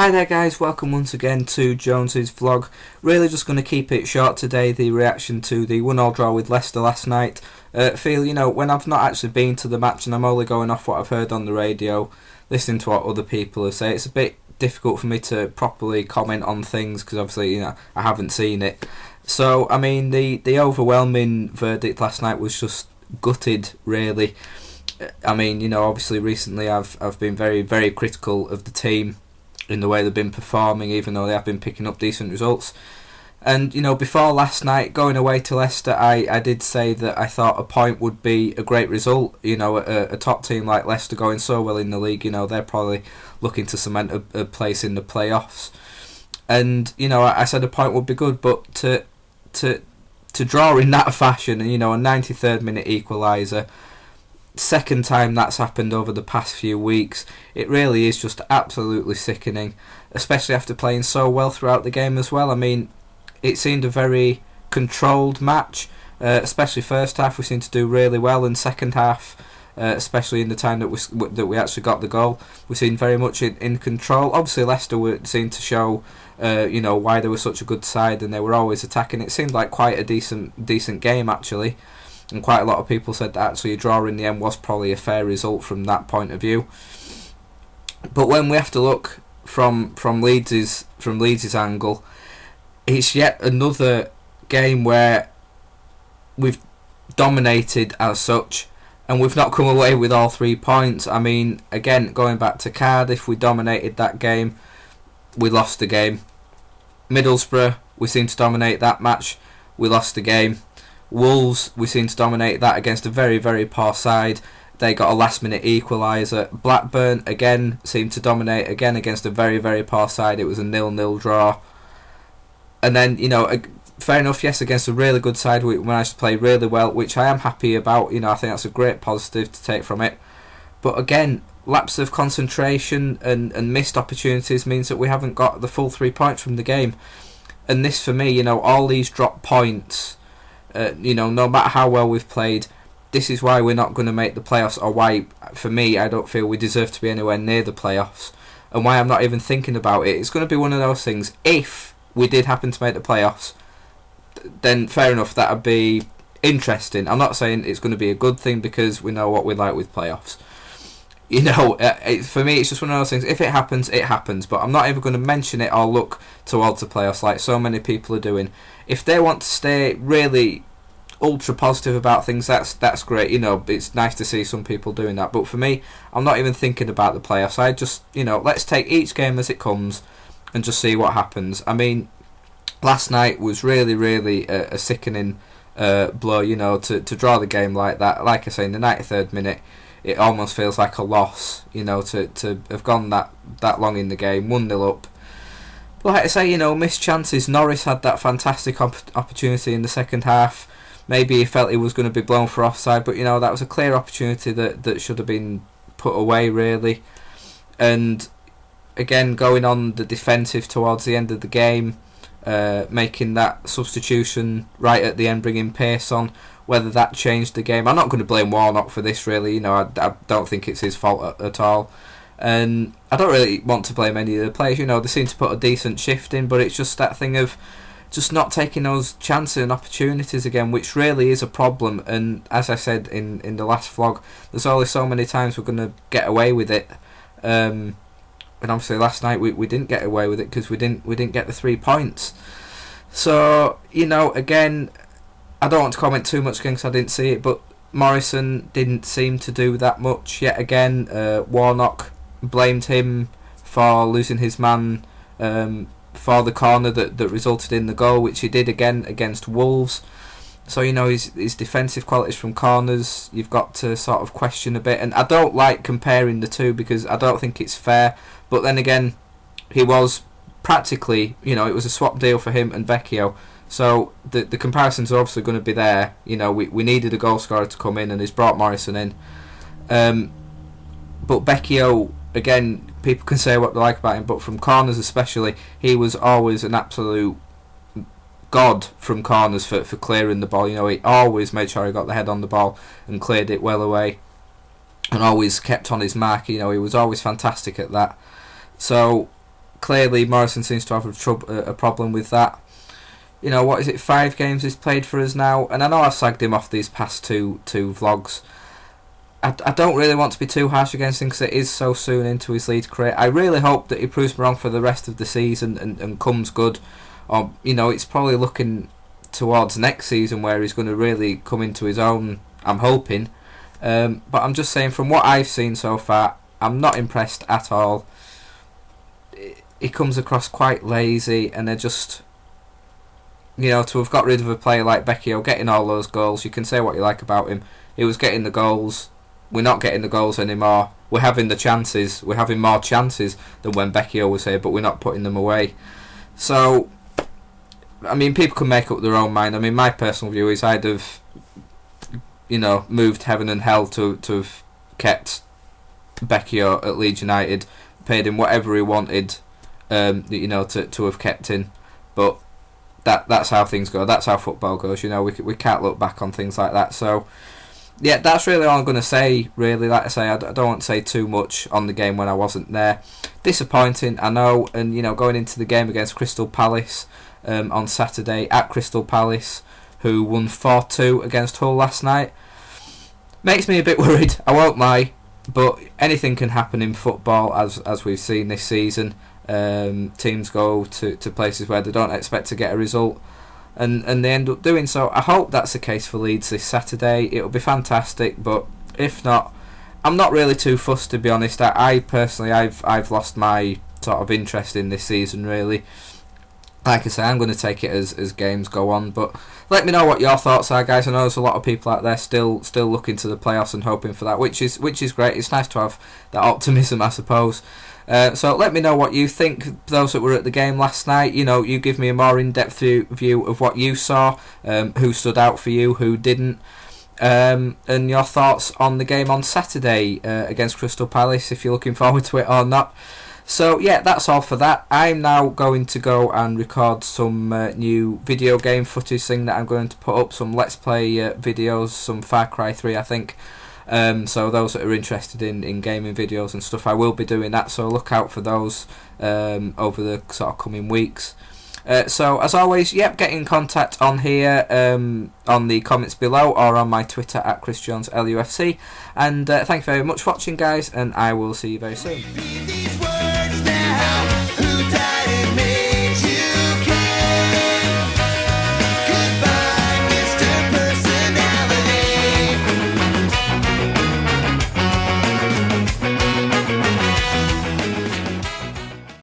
Hi there guys, welcome once again to Jonesy's vlog. Really just going to keep it short today, the reaction to the 1-1 draw with Leicester last night. When I've not actually been to the match and I'm only going off what I've heard on the radio, listening to what other people have said, it's a bit difficult for me to properly comment on things because obviously I haven't seen it. So I mean the overwhelming verdict last night was just gutted really. I mean obviously recently I've been very critical of the team in the way they've been performing, even though they have been picking up decent results. And before last night, going away to Leicester, I did say that I thought a point would be a great result. A top team like Leicester going so well in the league, they're probably looking to cement a place in the playoffs. And I said a point would be good, but to draw in that fashion, and a 93rd minute equaliser, second time that's happened over the past few weeks, it really is just absolutely sickening, especially after playing so well throughout the game as well. I mean, it seemed a very controlled match, especially first half we seemed to do really well, and second half, especially in the time that we actually got the goal, we seemed very much in control. Obviously Leicester seemed to show why they were such a good side, and they were always attacking. It seemed like quite a decent game actually. And quite a lot of people said that actually a draw in the end was probably a fair result from that point of view. But when we have to look from Leeds' angle, it's yet another game where we've dominated as such, and we've not come away with all 3 points. I mean, again, going back to Cardiff, we dominated that game, we lost the game. Middlesbrough, we seemed to dominate that match, we lost the game. Wolves, we seemed to dominate that against a very poor side. They got a last minute equaliser. Blackburn again seemed to dominate again against a very poor side. It was a 0-0 draw. And then fair enough, yes, against a really good side we managed to play really well, which I am happy about. I think that's a great positive to take from it. But again, lapse of concentration and missed opportunities means that we haven't got the full 3 points from the game. And this for me, all these drop points, no matter how well we've played, this is why we're not going to make the playoffs, or why, for me, I don't feel we deserve to be anywhere near the playoffs, and why I'm not even thinking about it. It's going to be one of those things. If we did happen to make the playoffs, then fair enough, that would be interesting. I'm not saying it's going to be a good thing because we know what we like with playoffs. For me, it's just one of those things. If it happens, it happens. But I'm not even going to mention it or look towards the playoffs like so many people are doing. If they want to stay really ultra positive about things, that's great. It's nice to see some people doing that. But for me, I'm not even thinking about the playoffs. I just, let's take each game as it comes and just see what happens. I mean, last night was really a sickening blow. To draw the game like that. Like I say, in the 93rd minute. It almost feels like a loss, to have gone that long in the game, 1-0 up. But like I say, missed chances. Norris had that fantastic opportunity in the second half. Maybe he felt he was going to be blown for offside, but that was a clear opportunity that should have been put away really. And again, going on the defensive towards the end of the game, making that substitution right at the end, bringing pace on. Whether that changed the game, I'm not going to blame Warnock for this really. I don't think it's his fault at all, and I don't really want to blame any of the players. They seem to put a decent shift in, but it's just that thing of just not taking those chances and opportunities again, which really is a problem. And as I said in the last vlog, there's only so many times we're going to get away with it. And obviously last night we didn't get away with it because we didn't get the 3 points. So again, I don't want to comment too much again because I didn't see it, but Morrison didn't seem to do that much yet again. Warnock blamed him for losing his man for the corner that resulted in the goal, which he did again against Wolves. So his defensive qualities from corners, you've got to sort of question a bit. And I don't like comparing the two because I don't think it's fair. But then again, he was practically, it was a swap deal for him and Vecchio. So the comparisons are obviously going to be there. We needed a goal scorer to come in, and he's brought Morrison in. But Vecchio, again, people can say what they like about him, but from corners especially, he was always an absolute god from corners for clearing the ball. He always made sure he got the head on the ball and cleared it well away, and always kept on his mark. He was always fantastic at that. So clearly Morrison seems to have a problem with that. You know, what is it, 5 games he's played for us now, and I know I've slagged him off these past two vlogs. I don't really want to be too harsh against him because it is so soon into his Leeds career. I really hope that he proves me wrong for the rest of the season and comes good. Or, you know, it's probably looking towards next season where he's going to really come into his own, I'm hoping. But I'm just saying, from what I've seen so far, I'm not impressed at all. He comes across quite lazy, and they're just... You know, to have got rid of a player like Becchio, getting all those goals, you can say what you like about him. He was getting the goals. We're not getting the goals anymore. We're having the chances. We're having more chances than when Becchio was here, but we're not putting them away. So, I mean, people can make up their own mind. I mean, my personal view is I'd have, you know, moved heaven and hell to have kept Becchio at Leeds United, paid him whatever he wanted, you know, to have kept in. But that's how things go. That's how football goes. You know, we can't look back on things like that. So, yeah, that's really all I'm going to say, really. Like I say, I don't want to say too much on the game when I wasn't there. Disappointing, I know, and, you know, going into the game against Crystal Palace on Saturday at Crystal Palace, who won 4-2 against Hull last night, makes me a bit worried, I won't lie, but anything can happen in football, as we've seen this season. Teams go to places where they don't expect to get a result, and they end up doing so. I hope that's the case for Leeds this Saturday. It'll be fantastic, but if not, I'm not really too fussed, to be honest. I personally, I've lost my sort of interest in this season, really. Like I say, I'm going to take it as games go on, but let me know what your thoughts are, guys. I know there's a lot of people out there still looking to the playoffs and hoping for that, which is great. It's nice to have that optimism, I suppose. So let me know what you think, those that were at the game last night. You know, you give me a more in-depth view of what you saw, who stood out for you, who didn't, and your thoughts on the game on Saturday against Crystal Palace, if you're looking forward to it or not. So yeah, that's all for that. I'm now going to go and record some new video game footage thing that I'm going to put up, some Let's Play videos, some Far Cry 3 I think. So those that are interested in gaming videos and stuff, I will be doing that, so look out for those over the sort of coming weeks. So as always, yep, get in contact on here, on the comments below, or on my Twitter at ChrisJonesLUFC. And thank you very much for watching, guys, and I will see you very soon.